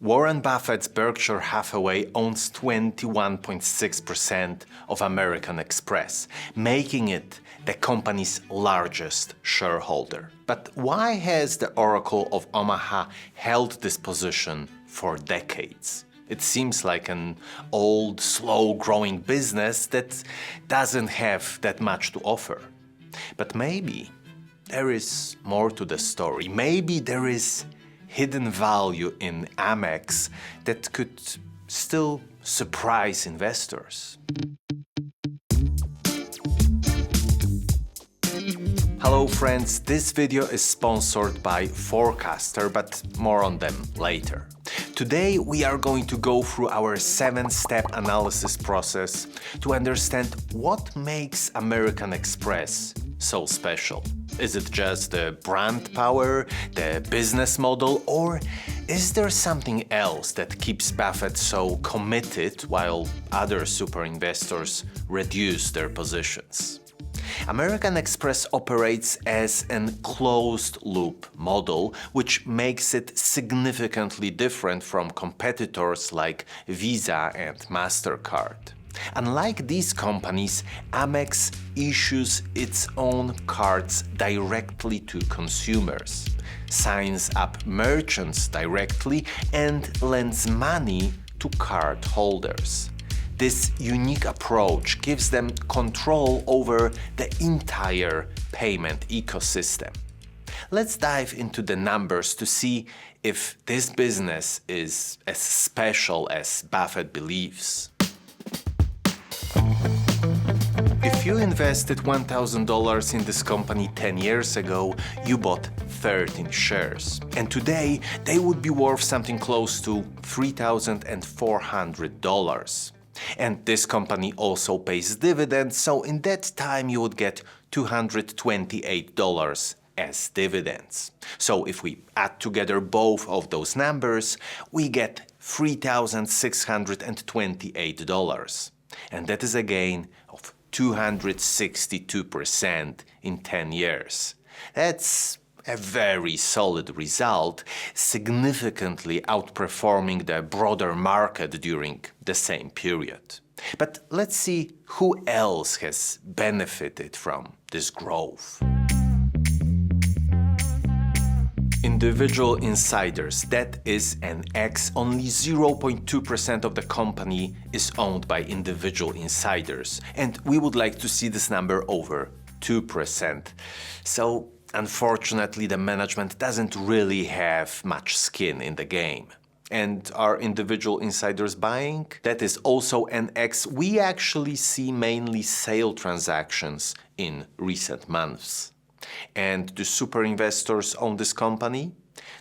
Warren Buffett's Berkshire Hathaway owns 21.6% of American Express, making it the company's largest shareholder. But why has the Oracle of Omaha held this position for decades? It seems like an old, slow-growing business that doesn't have that much to offer. But maybe there is more to the story. Maybe there is hidden value in AmEx that could still surprise investors. Hello friends, this video is sponsored by Forecaster, but more on them later. Today we are going to go through our 7-step analysis process to understand what makes American Express so special. Is it just the brand power, the business model, or is there something else that keeps Buffett so committed while other super investors reduce their positions? American Express operates as a closed-loop model, which makes it significantly different from competitors like Visa and MasterCard. Unlike these companies, AmEx issues its own cards directly to consumers, signs up merchants directly, and lends money to card holders. This unique approach gives them control over the entire payment ecosystem. Let's dive into the numbers to see if this business is as special as Buffett believes. If you invested $1,000 in this company 10 years ago, you bought 13 shares. And today, they would be worth something close to $3,400. And this company also pays dividends, so in that time you would get $228 as dividends. So if we add together both of those numbers, we get $3,628. And that is a gain of 262% in 10 years. That's a very solid result, significantly outperforming the broader market during the same period. But let's see who else has benefited from this growth. Individual insiders, that is an X, only 0.2% of the company is owned by individual insiders, and we would like to see this number over 2%. So, unfortunately, the management doesn't really have much skin in the game. And are individual insiders buying? That is also an X. We actually see mainly sale transactions in recent months. And do super investors own this company?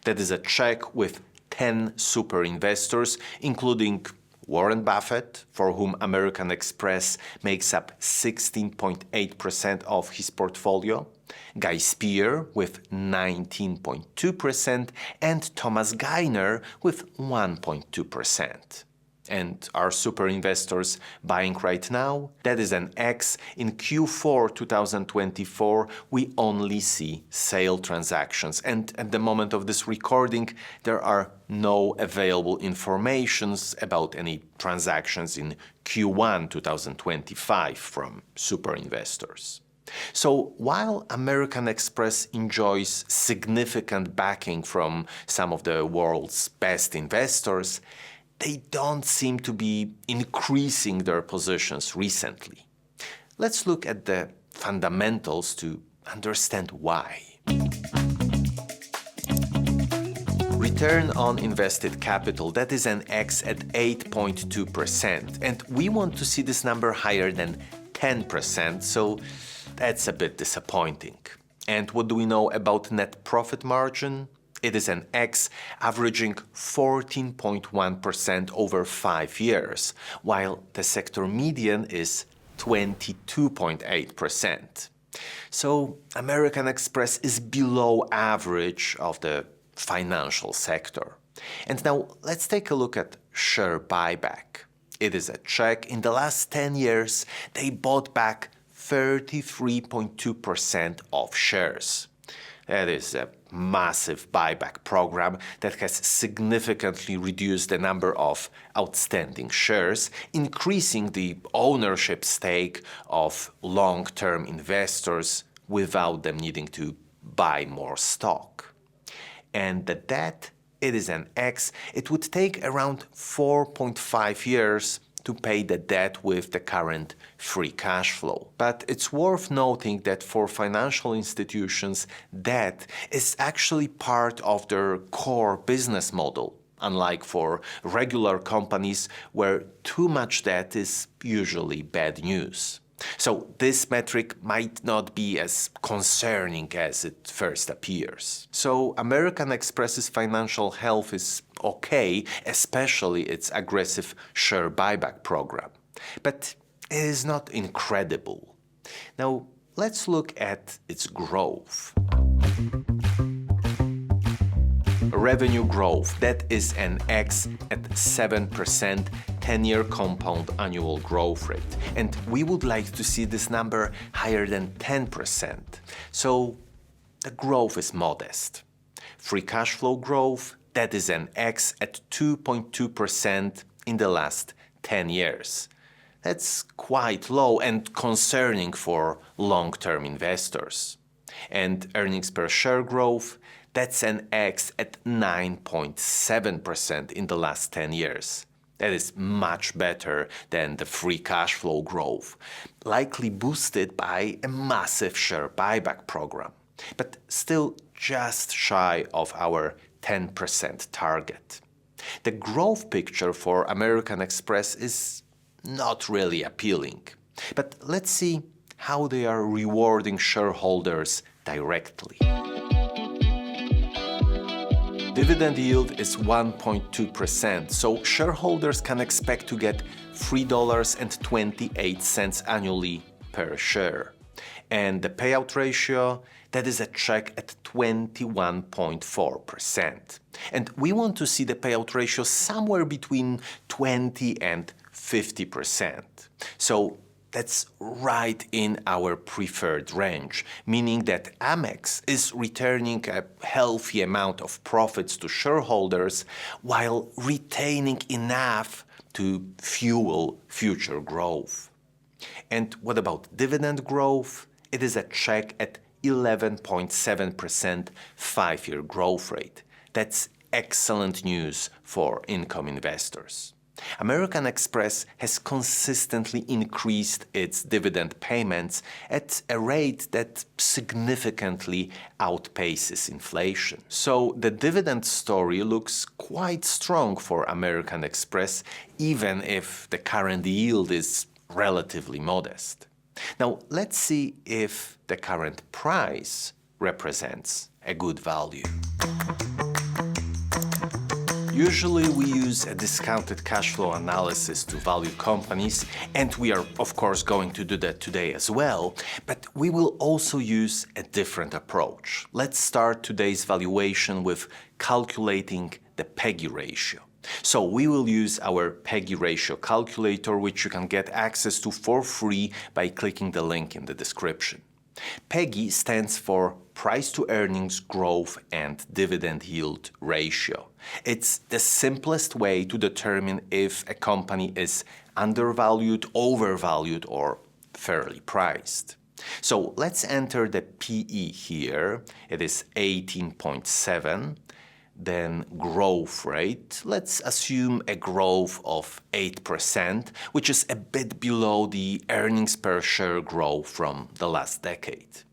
That is a check with 10 super investors, including Warren Buffett, for whom American Express makes up 16.8% of his portfolio, Guy Spier with 19.2%, and Thomas Geithner with 1.2%. And are super investors buying right now? That is an X. In Q4 2024, we only see sale transactions. And at the moment of this recording, there are no available informations about any transactions in Q1 2025 from super investors. So while American Express enjoys significant backing from some of the world's best investors, they don't seem to be increasing their positions recently. Let's look at the fundamentals to understand why. Return on invested capital, that is an X at 8.2%, and we want to see this number higher than 10%, so that's a bit disappointing. And what do we know about net profit margin? It is an X, averaging 14.1% over 5 years, while the sector median is 22.8%. So American Express is below average of the financial sector. And now let's take a look at share buyback. It is a check. In the last 10 years, they bought back 33.2% of shares. That is a massive buyback program that has significantly reduced the number of outstanding shares, increasing the ownership stake of long-term investors without them needing to buy more stock. And the debt, it is an X. It would take around 4.5 years to pay the debt with the current free cash flow. But it's worth noting that for financial institutions, debt is actually part of their core business model, unlike for regular companies where too much debt is usually bad news. So this metric might not be as concerning as it first appears. So American Express's financial health is okay, especially its aggressive share buyback program. But it is not incredible. Now, let's look at its growth. Revenue growth, that is an X at 7%, 10-year compound annual growth rate. And we would like to see this number higher than 10%. So the growth is modest. Free cash flow growth, that is an X at 2.2% in the last 10 years. That's quite low and concerning for long-term investors. And earnings per share growth, that's an X at 9.7% in the last 10 years. That is much better than the free cash flow growth, likely boosted by a massive share buyback program, but still just shy of our 10% target. The growth picture for American Express is not really appealing, but let's see how they are rewarding shareholders directly. Dividend yield is 1.2%, so shareholders can expect to get $3.28 annually per share. And the payout ratio, that is a check at 21.4%. And we want to see the payout ratio somewhere between 20 and 50%. So that's right in our preferred range, meaning that AmEx is returning a healthy amount of profits to shareholders while retaining enough to fuel future growth. And what about dividend growth? It is a check at 11.7% 5-year growth rate. That's excellent news for income investors. American Express has consistently increased its dividend payments at a rate that significantly outpaces inflation. So the dividend story looks quite strong for American Express, even if the current yield is relatively modest. Now, let's see if the current price represents a good value. Usually we use a discounted cash flow analysis to value companies, and we are of course going to do that today as well, but we will also use a different approach. Let's start today's valuation with calculating the PEGI ratio. So we will use our PEGI ratio calculator, which you can get access to for free by clicking the link in the description. PEGI stands for Price to Earnings Growth and Dividend Yield Ratio. It's the simplest way to determine if a company is undervalued, overvalued, or fairly priced. So let's enter the PE here. It is 18.7. Then growth rate, let's assume a growth of 8%, which is a bit below the earnings per share growth from the last decade.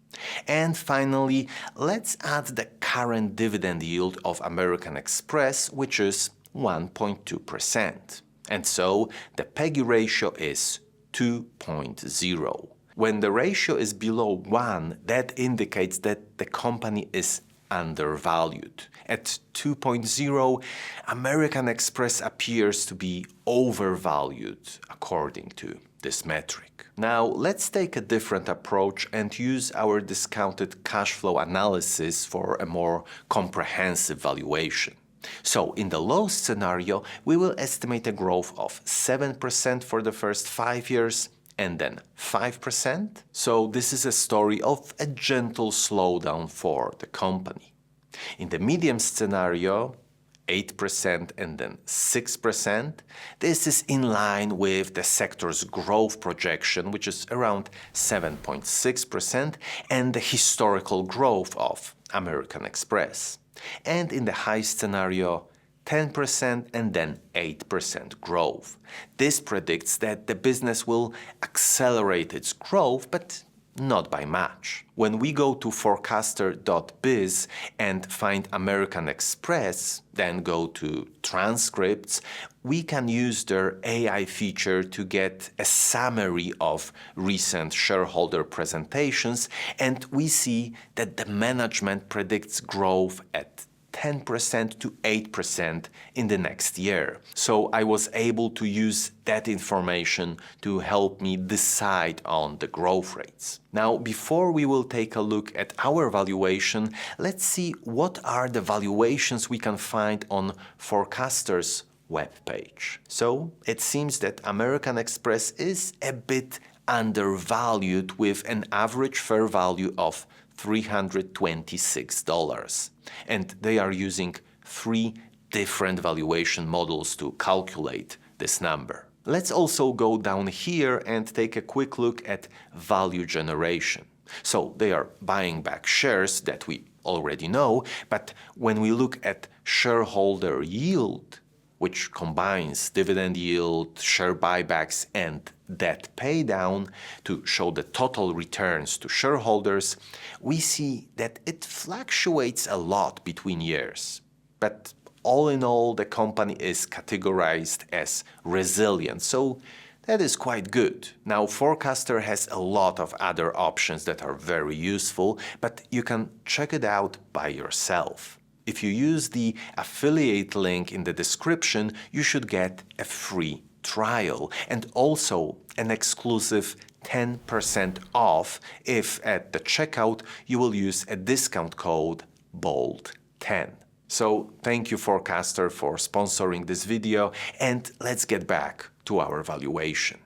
And finally, let's add the current dividend yield of American Express, which is 1.2%. And so the PEGI ratio is 2.0. When the ratio is below 1, that indicates that the company is undervalued. At 2.0, American Express appears to be overvalued according to this metric. Now, let's take a different approach and use our discounted cash flow analysis for a more comprehensive valuation. So, in the low scenario, we will estimate a growth of 7% for the first 5 years and then 5%. So this is a story of a gentle slowdown for the company. In the medium scenario, 8% and then 6%. This is in line with the sector's growth projection, which is around 7.6%, and the historical growth of American Express. And in the high scenario, 10% and then 8% growth. This predicts that the business will accelerate its growth, but not by much. When we go to forecaster.biz and find American Express, then go to transcripts, we can use their AI feature to get a summary of recent shareholder presentations, and we see that the management predicts growth at 10% to 8% in the next year. So I was able to use that information to help me decide on the growth rates. Now, before we will take a look at our valuation, let's see what are the valuations we can find on Forecaster's webpage. So it seems that American Express is a bit undervalued with an average fair value of $326. And they are using 3 different valuation models to calculate this number. Let's also go down here and take a quick look at value generation. So they are buying back shares that we already know, but when we look at shareholder yield, which combines dividend yield, share buybacks, and debt paydown to show the total returns to shareholders, we see that it fluctuates a lot between years. But all in all, the company is categorized as resilient, so that is quite good. Now, Forecaster has a lot of other options that are very useful, but you can check it out by yourself. If you use the affiliate link in the description, you should get a free trial and also an exclusive 10% off if at the checkout you will use a discount code BOLD10. So thank you Forecaster for sponsoring this video, and let's get back to our valuation.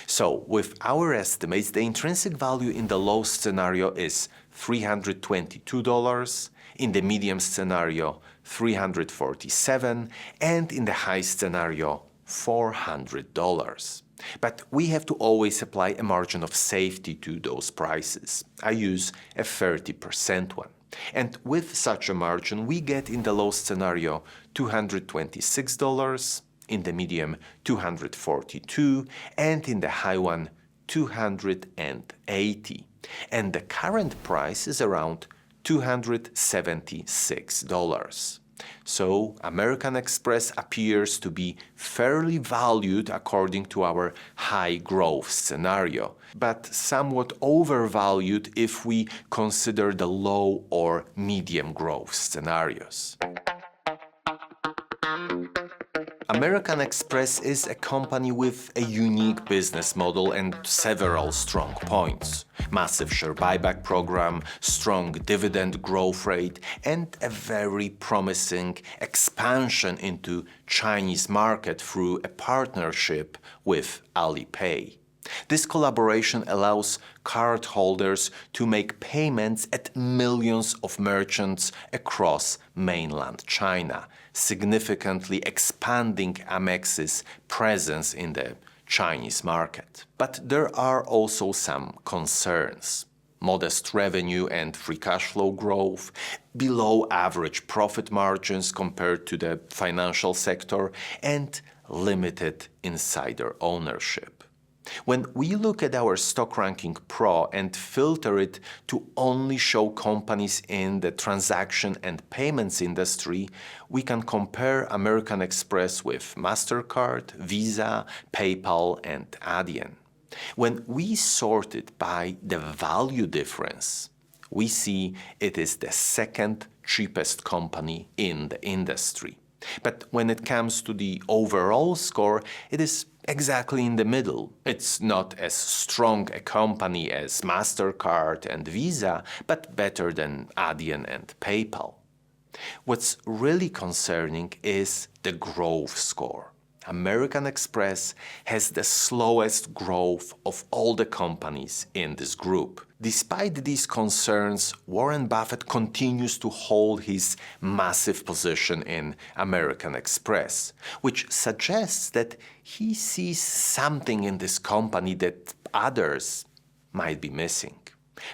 So with our estimates, the intrinsic value in the low scenario is $322, in the medium scenario $347, and in the high scenario $400. But we have to always apply a margin of safety to those prices. I use a 30% one. And with such a margin, we get in the low scenario $226, in the medium $242, and in the high one $280. And the current price is around $276. So American Express appears to be fairly valued according to our high growth scenario, but somewhat overvalued if we consider the low or medium growth scenarios. American Express is a company with a unique business model and several strong points. Massive share buyback program, strong dividend growth rate, and a very promising expansion into Chinese market through a partnership with Alipay. This collaboration allows cardholders to make payments at millions of merchants across mainland China, significantly expanding AmEx's presence in the Chinese market. But there are also some concerns. Modest revenue and free cash flow growth, below average profit margins compared to the financial sector, and limited insider ownership. When we look at our Stock Ranking Pro and filter it to only show companies in the transaction and payments industry, we can compare American Express with MasterCard, Visa, PayPal, and Adyen. When we sort it by the value difference, we see it is the second cheapest company in the industry. But when it comes to the overall score, it is exactly in the middle. It's not as strong a company as MasterCard and Visa, but better than Adyen and PayPal. What's really concerning is the growth score. American Express has the slowest growth of all the companies in this group. Despite these concerns, Warren Buffett continues to hold his massive position in American Express, which suggests that he sees something in this company that others might be missing.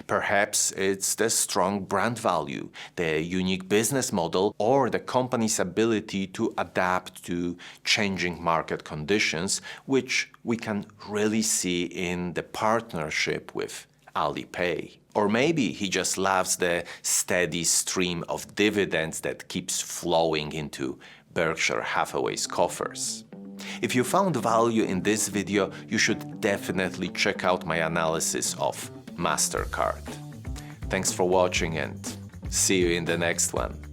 Perhaps it's the strong brand value, the unique business model, or the company's ability to adapt to changing market conditions, which we can really see in the partnership with Alipay. Or maybe he just loves the steady stream of dividends that keeps flowing into Berkshire Hathaway's coffers. If you found value in this video, you should definitely check out my analysis of MasterCard. Thanks for watching and see you in the next one.